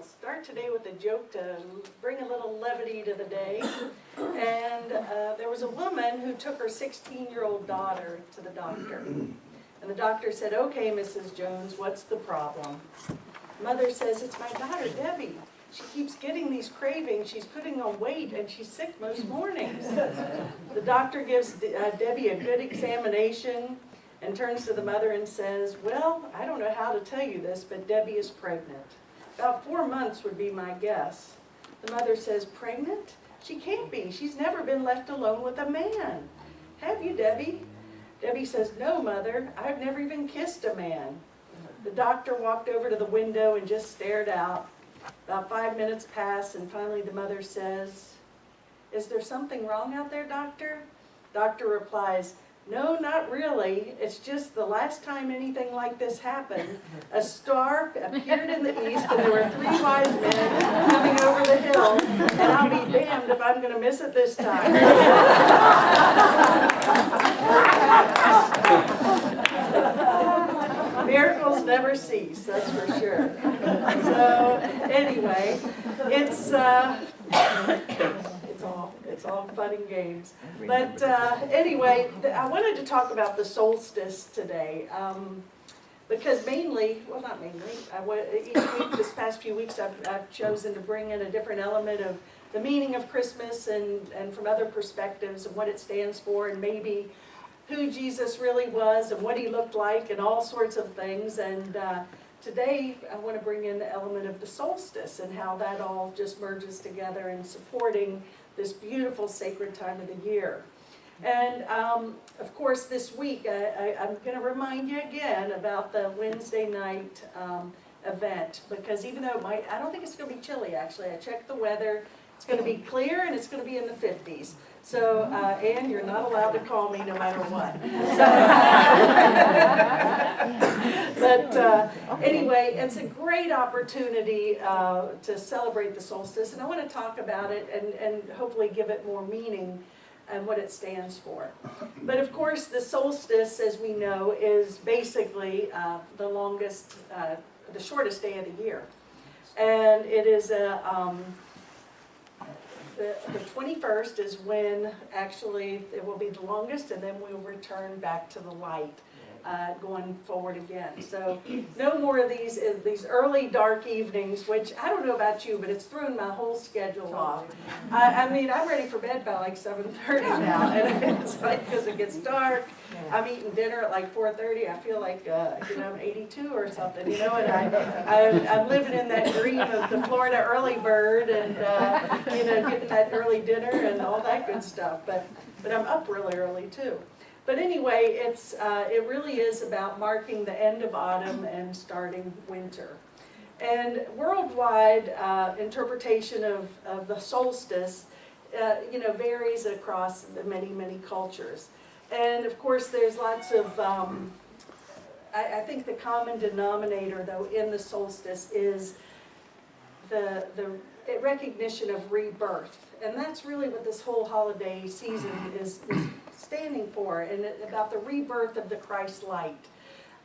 start today with a joke to bring a little levity to the day. And there was a woman who took her 16-year-old daughter to the doctor. And the doctor said, "Okay, Mrs. Jones, what's the problem?" Mother says, "It's my daughter, Debbie. She keeps getting these cravings. She's putting on weight and she's sick most mornings." The doctor gives Debbie a good examination and turns to the mother and says, "Well, I don't know how to tell you this, but Debbie is pregnant. About 4 months would be my guess." The mother says, "Pregnant? She can't be. She's never been left alone with a man. Have you, Debbie?" Debbie says, "No, Mother. I've never even kissed a man." The doctor walked over to the window and just stared out. About 5 minutes pass, and finally the mother says, "Is there something wrong out there, doctor?" Doctor replies, "No, not really. It's just the last time anything like this happened, a star appeared in the east and there were 3 wise men coming over the hill, and I'll be damned if I'm going to miss it this time." Miracles never cease, that's for sure. So anyway, it's all fun and games. But anyway, I wanted to talk about the solstice today. Because mainly, well not mainly, each week, this past few weeks, I've chosen to bring in a different element of the meaning of Christmas and from other perspectives of what it stands for and maybe who Jesus really was and what he looked like and all sorts of things. And today I want to bring in the element of the solstice and how that all just merges together in supporting this beautiful sacred time of the year. And of course this week I'm going to remind you again about the Wednesday night event, because even though I don't think it's going to be chilly actually. I checked the weather. It's going to be clear and it's going to be in the 50s. So, Ann, you're not allowed to call me no matter what. But anyway, it's a great opportunity to celebrate the solstice, and I want to talk about it and hopefully give it more meaning and what it stands for. But of course, the solstice, as we know, is basically the longest, the shortest day of the year. And it is the 21st is when actually it will be the longest, and then we'll return back to the light going forward again. So no more of these early dark evenings, which I don't know about you, but it's thrown my whole schedule off. I mean, I'm ready for bed by like 7:30 now, and it's like because it gets dark. I'm eating dinner at like 4:30. I feel like I'm 82 or something, and I'm living in that dream of the Florida early bird, and getting that early dinner and all that good stuff. But I'm up really early too. But anyway, it really is about marking the end of autumn and starting winter. And worldwide interpretation of the solstice, varies across many, many cultures. And of course, there's lots of, I think the common denominator, though, in the solstice is the recognition of rebirth. And that's really what this whole holiday season is standing for, and about the rebirth of the Christ light.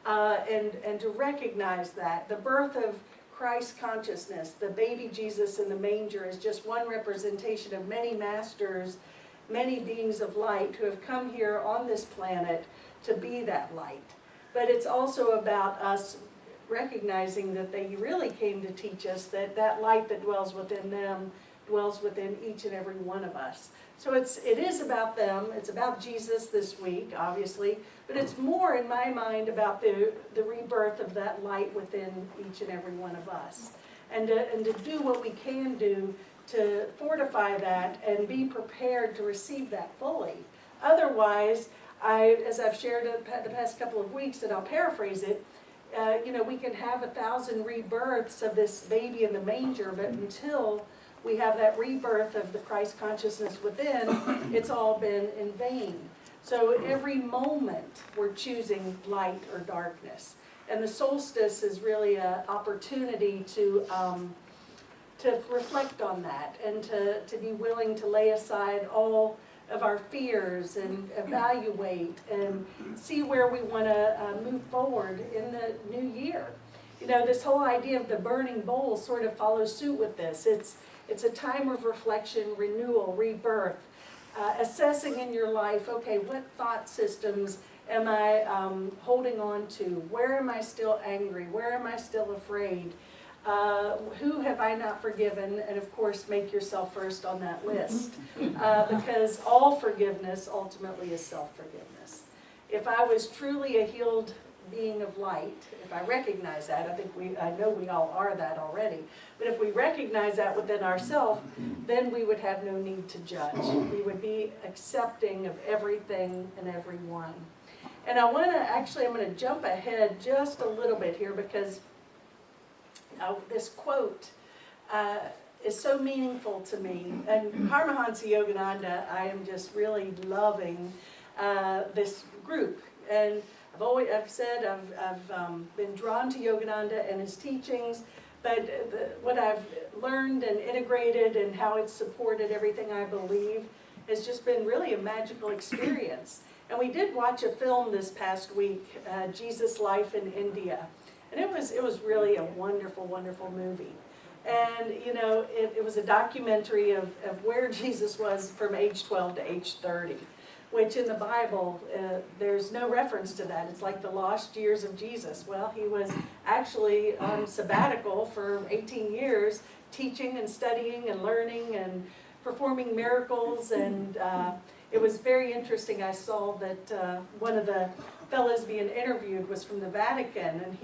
And to recognize that the birth of Christ consciousness, the baby Jesus in the manger, is just one representation of many masters, many beings of light who have come here on this planet to be that light. But it's also about us recognizing that they really came to teach us that that light that dwells within them dwells within each and every one of us. So it is about them. It's about Jesus this week, obviously, but it's more, in my mind, about the rebirth of that light within each and every one of us, and to do what we can do to fortify that and be prepared to receive that fully. Otherwise, as I've shared the past couple of weeks, and I'll paraphrase it, we can have 1,000 rebirths of this baby in the manger, but until we have that rebirth of the Christ consciousness within, it's all been in vain. So every moment we're choosing light or darkness. And the solstice is really an opportunity to reflect on that and to be willing to lay aside all of our fears and evaluate and see where we want to move forward in the new year. you know, this whole idea of the burning bowl sort of follows suit with this. It's a time of reflection, renewal, rebirth, assessing in your life, okay, what thought systems am I holding on to? Where am I still angry? Where am I still afraid? Who have I not forgiven? And of course, make yourself first on that list. Because all forgiveness ultimately is self-forgiveness. If I was truly a healed being of light, if I recognize that, I know we all are that already, but if we recognize that within ourselves, then we would have no need to judge. We would be accepting of everything and everyone. And I'm going to jump ahead just a little bit here because this quote is so meaningful to me. And Paramahansa Yogananda, I am just really loving this group. And I've said I've been drawn to Yogananda and his teachings, but what I've learned and integrated and how it's supported everything I believe has just been really a magical experience. And we did watch a film this past week, Jesus' Life in India. And it was really a wonderful, wonderful movie. And, you know, it was a documentary of where Jesus was from age 12 to age 30, which in the Bible, there's no reference to that. It's like the lost years of Jesus. Well, he was actually on sabbatical for 18 years, teaching and studying and learning and performing miracles. And it was very interesting. I saw that one of the fellows being interviewed was from the Vatican, and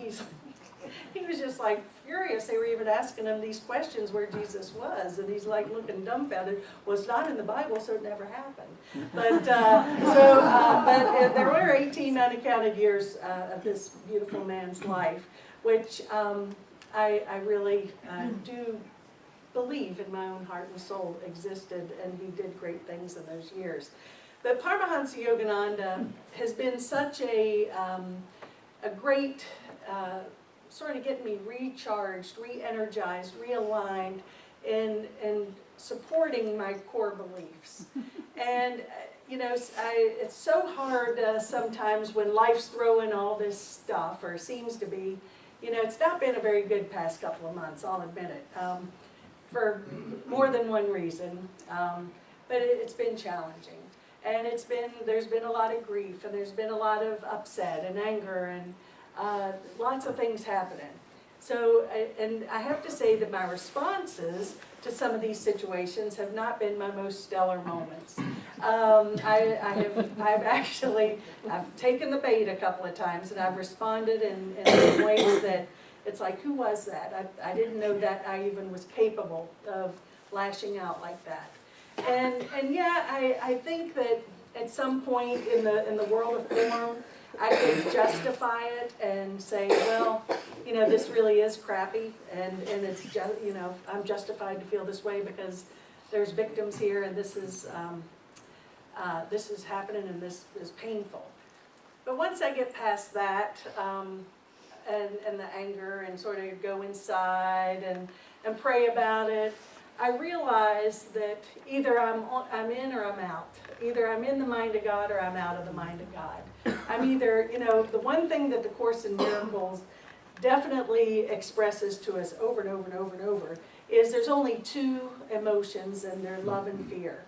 he was just like furious. They were even asking him these questions where Jesus was, and he's like looking dumbfounded. Well, it's not in the Bible, so it never happened. But but there were 18 unaccounted years of this beautiful man's life, which I really do believe in my own heart and soul existed, and he did great things in those years. But Paramahansa Yogananda has been such a great sort of getting me recharged, re-energized, realigned in supporting my core beliefs. And, you know, it's so hard sometimes when life's throwing all this stuff, or seems to be. You know, it's not been a very good past couple of months, I'll admit it, for more than one reason. But it's been challenging. And there's been a lot of grief, and there's been a lot of upset and anger, and lots of things happening. So, and I have to say that my responses to some of these situations have not been my most stellar moments. I've taken the bait a couple of times, and I've responded in ways that it's like, who was that? I didn't know that I even was capable of lashing out like that. And yeah, I think that at some point in the world of form, I could justify it and say, well, you know, this really is crappy, and it's just, you know, I'm justified to feel this way because there's victims here, and this is happening, and this is painful. But once I get past that, and the anger, and sort of go inside and pray about it, I realize that either I'm in or I'm out. Either I'm in the mind of God or I'm out of the mind of God. I'm either, you know, the one thing that the Course in Miracles definitely expresses to us over and over and over and over is there's only two emotions, and they're love and fear.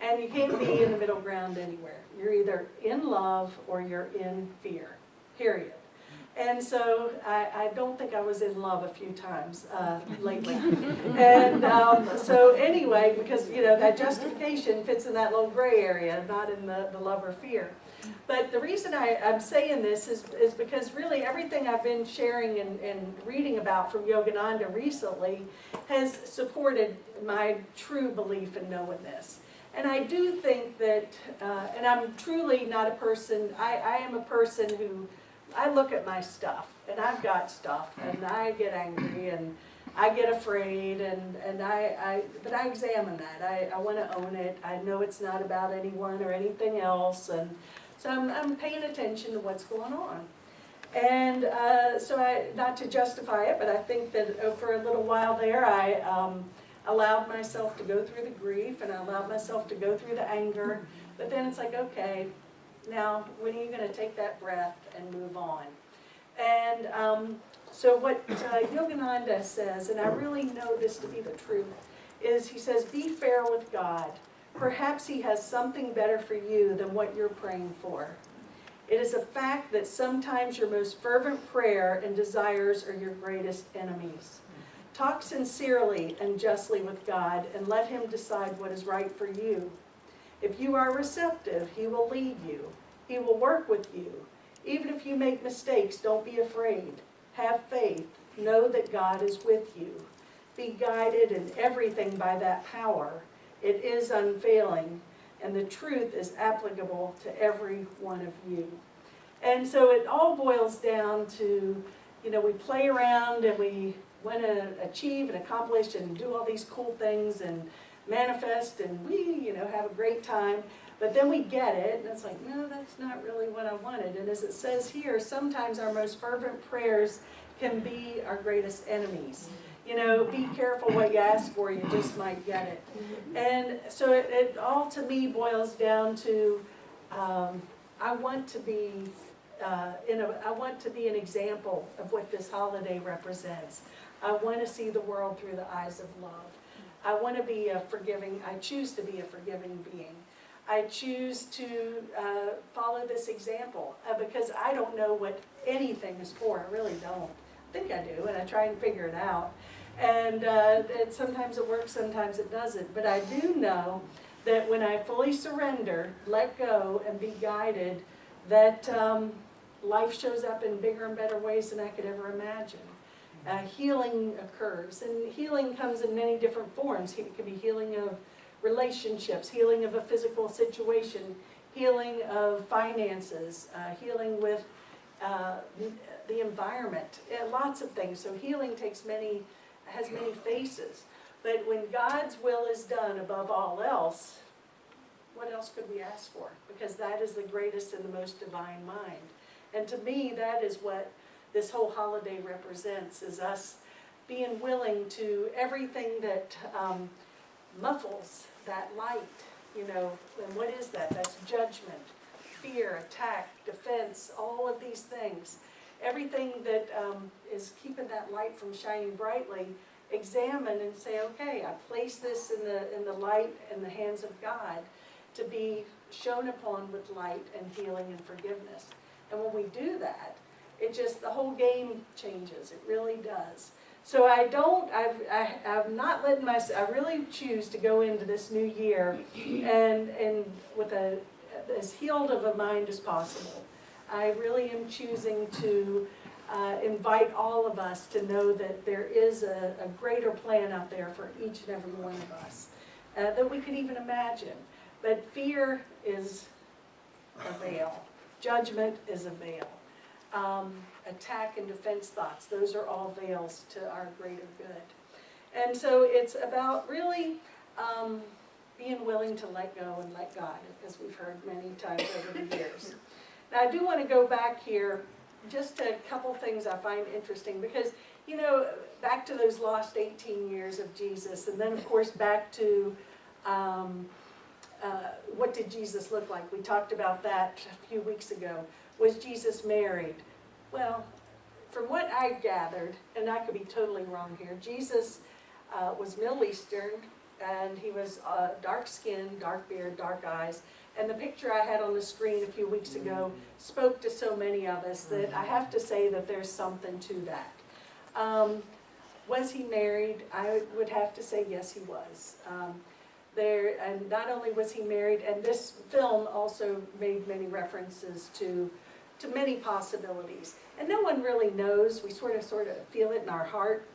And you can't be in the middle ground anywhere. You're either in love or you're in fear, period. And so I don't think I was in love a few times lately. And so anyway, because, you know, that justification fits in that little gray area, not in the love or fear. But the reason I'm saying this is because really everything I've been sharing and reading about from Yogananda recently has supported my true belief in knowing this. And I do think that, and I'm truly not a person, I am a person who, I look at my stuff, and I've got stuff, and I get angry, and I get afraid, but I examine that. I want to own it. I know it's not about anyone or anything else, and so I'm paying attention to what's going on. And so not to justify it, but I think that for a little while there, I allowed myself to go through the grief, and I allowed myself to go through the anger, but then it's like, okay, now when are you going to take that breath and move on? And So what Yogananda says, and I really know this to be the truth, is he says, be fair with God. Perhaps he has something better for you than what you're praying for. It is a fact that sometimes your most fervent prayer and desires are your greatest enemies. Talk sincerely and justly with God and let him decide what is right for you. If you are receptive, he will lead you. He will work with you. Even if you make mistakes, don't be afraid. Have faith. Know that God is with you. Be guided in everything by that power. It is unfailing, and the truth is applicable to every one of you. And so it all boils down to, we play around and we want to achieve and accomplish and do all these cool things and manifest and we, have a great time. But then we get it, and it's like, no, that's not really what I wanted. And as it says here, sometimes our most fervent prayers can be our greatest enemies. Be careful what you ask for, you just might get it. And so it all to me boils down to, I want to be an example of what this holiday represents. I want to see the world through the eyes of love. I want to be I choose to be a forgiving being. I choose to follow this example because I don't know what anything is for. I really don't. I think I do, and I try and figure it out. And sometimes it works, sometimes it doesn't. But I do know that when I fully surrender, let go, and be guided, that life shows up in bigger and better ways than I could ever imagine. Healing occurs, and healing comes in many different forms. It can be healing of relationships, healing of a physical situation, healing of finances, healing with the environment, lots of things. So healing has many faces. But when God's will is done above all else, what else could we ask for? Because that is the greatest and the most divine mind. And to me, that is what this whole holiday represents, is us being willing to everything that muffles that light, and what is that? That's judgment, fear, attack, defense, all of these things. Everything that is keeping that light from shining brightly, examine and say, okay, I place this in the light in the hands of God to be shown upon with light and healing and forgiveness. And when we do that, the whole game changes. It really does. So I'm not letting myself, I really choose to go into this new year and with as healed of a mind as possible. I really am choosing to invite all of us to know that there is a greater plan out there for each and every one of us that we could even imagine. But fear is a veil. Judgment is a veil. Attack and defense thoughts, those are all veils to our greater good. And so it's about really being willing to let go and let God, as we've heard many times over the years. Now I do want to go back here, just a couple things I find interesting, because, back to those lost 18 years of Jesus, and then of course back to what did Jesus look like? We talked about that a few weeks ago. Was Jesus married? Well, from what I gathered, and I could be totally wrong here, Jesus was Middle Eastern, and he was dark skin, dark beard, dark eyes. And the picture I had on the screen a few weeks ago spoke to so many of us that I have to say that there's something to that. Was he married? I would have to say yes, he was. And not only was he married, and this film also made many references to many possibilities. And no one really knows. We sort of feel it in our heart.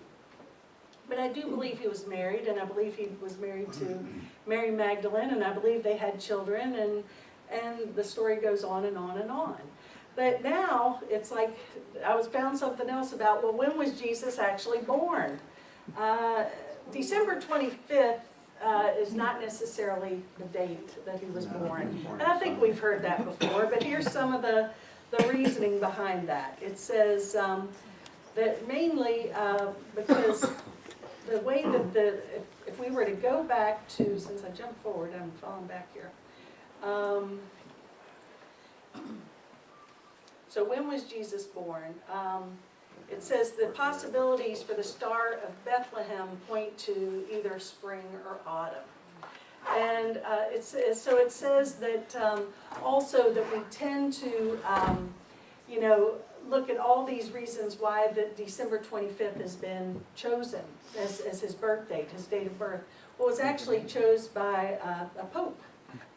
But I do believe he was married, and I believe he was married to Mary Magdalene, and I believe they had children, and the story goes on and on and on. But now, it's like, I found something else about, well, when was Jesus actually born? December 25th is not necessarily the date that he was born. And I think we've heard that before, but here's some of the reasoning behind that. It says that mainly because the way that if we were to go back to, since I jumped forward, I'm falling back here. So when was Jesus born? It says the possibilities for the Star of Bethlehem point to either spring or autumn. And so it says that also that we tend to, look at all these reasons why that December 25th has been chosen as his birth date, his date of birth. Well, it was actually chosen by a pope,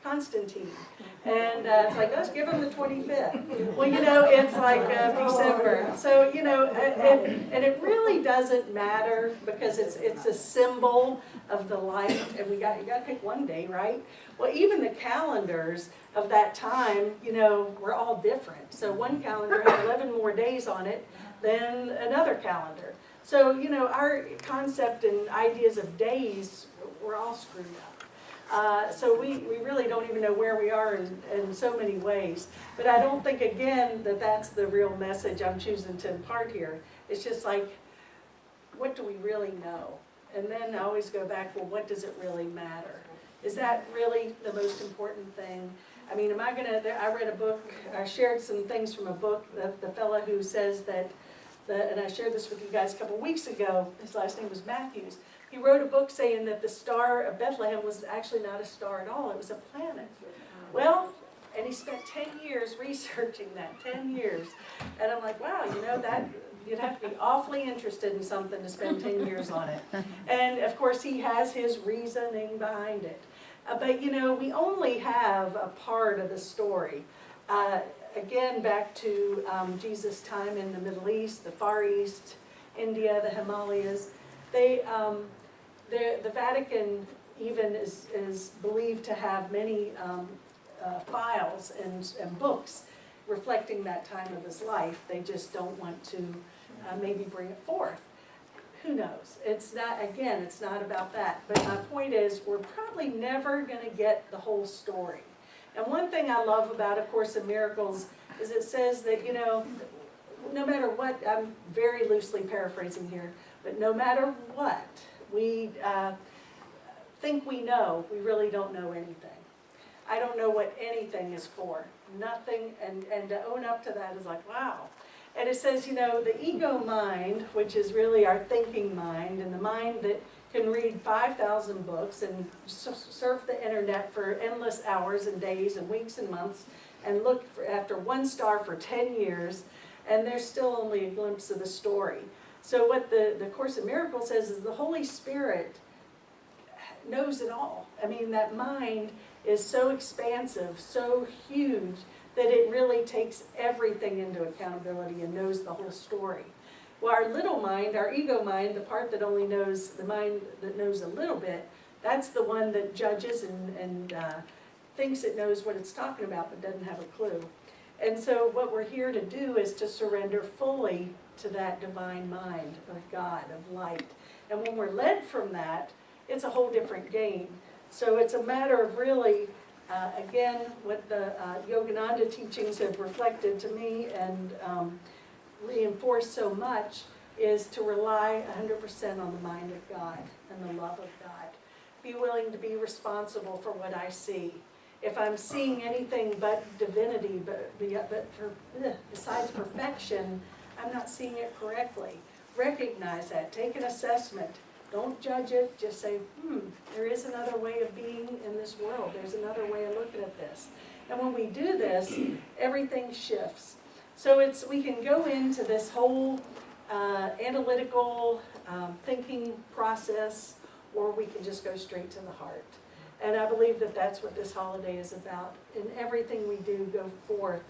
Constantine. And it's like, let's give him the 25th. Well, it's like December. So, and it really doesn't matter because it's a symbol of the light. And you got to pick one day, right? Well, even the calendars of that time, were all different. So one calendar had 11 more days on it than another calendar. So, our concept and ideas of days were all screwed up. So we really don't even know where we are in so many ways. But I don't think, again, that that's the real message I'm choosing to impart here. It's just like, what do we really know? And then I always go back, well, what does it really matter? Is that really the most important thing? I mean, I read a book, I shared some things from a book, the fellow who says that, and I shared this with you guys a couple weeks ago, his last name was Matthews. He wrote a book saying that the Star of Bethlehem was actually not a star at all, it was a planet. Well, and he spent 10 years researching that, 10 years. And I'm like, wow, that you'd have to be awfully interested in something to spend 10 years on it. And of course, he has his reasoning behind it. But we only have a part of the story. Again, back to Jesus' time in the Middle East, the Far East, India, the Himalayas. The Vatican even is believed to have many files and books reflecting that time of his life. They just don't want to maybe bring it forth. Who knows? It's not about that. But my point is, we're probably never going to get the whole story. And one thing I love about A Course in Miracles is it says that, no matter what, I'm very loosely paraphrasing here, but no matter what we think we know, we really don't know anything. I don't know what anything is for. Nothing, and to own up to that is like, wow. And it says, the ego mind, which is really our thinking mind, and the mind that can read 5,000 books and surf the internet for endless hours and days and weeks and months and look after one star for 10 years, and there's still only a glimpse of the story. So what the Course in Miracles says is the Holy Spirit knows it all. I mean, that mind is so expansive, so huge, that it really takes everything into accountability and knows the whole story. Well, our little mind, our ego mind, the part that only knows, the mind that knows a little bit, that's the one that judges and thinks it knows what it's talking about but doesn't have a clue. And so what we're here to do is to surrender fully to that divine mind of God, of light. And when we're led from that, it's a whole different game. So it's a matter of really, again, what the Yogananda teachings have reflected to me and reinforced so much is to rely 100% on the mind of God and the love of God. Be willing to be responsible for what I see. If I'm seeing anything but divinity, besides perfection, I'm not seeing it correctly. Recognize that. Take an assessment. Don't judge it. Just say, there is another way of being in this world. There's another way of looking at this. And when we do this, everything shifts. So we can go into this whole analytical thinking process, or we can just go straight to the heart. And I believe that that's what this holiday is about. In everything we do, go forth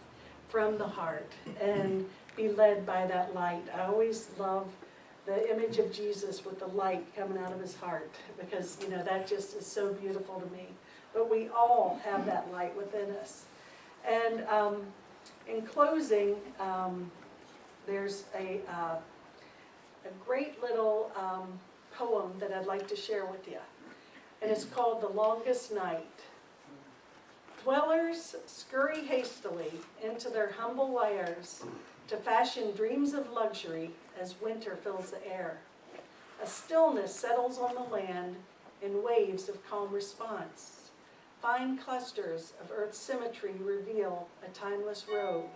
from the heart and be led by that light. I always love the image of Jesus with the light coming out of his heart, because that just is so beautiful to me. But we all have that light within us. And in closing, there's a great little poem that I'd like to share with you. And it's called The Longest Night. Dwellers scurry hastily into their humble lairs to fashion dreams of luxury as winter fills the air. A stillness settles on the land in waves of calm response. Fine clusters of earth's symmetry reveal a timeless robe.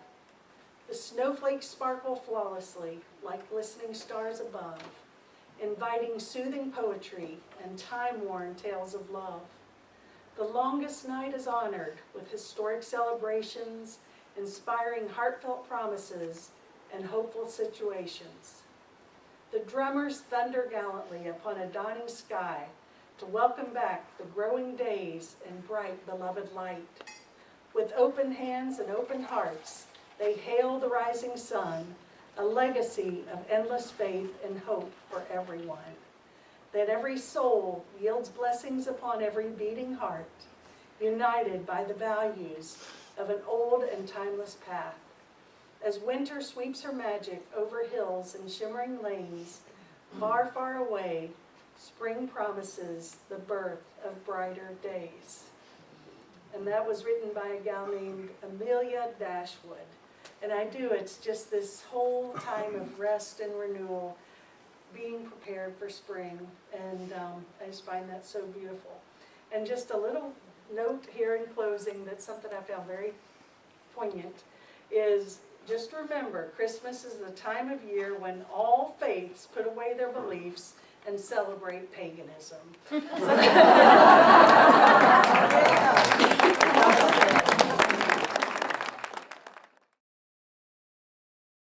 The snowflakes sparkle flawlessly like glistening stars above, inviting soothing poetry and time-worn tales of love. The longest night is honored with historic celebrations, inspiring heartfelt promises and hopeful situations. The drummers thunder gallantly upon a dawning sky to welcome back the growing days in bright beloved light. With open hands and open hearts, they hail the rising sun, a legacy of endless faith and hope for everyone. That every soul yields blessings upon every beating heart, united by the values of an old and timeless path. As winter sweeps her magic over hills and shimmering lanes, far, far away, spring promises the birth of brighter days. And that was written by a gal named Amelia Dashwood. And it's just this whole time of rest and renewal, being prepared for spring. And I just find that so beautiful. And just a little note here in closing, that's something I found very poignant, is just remember, Christmas is the time of year when all faiths put away their beliefs and celebrate paganism.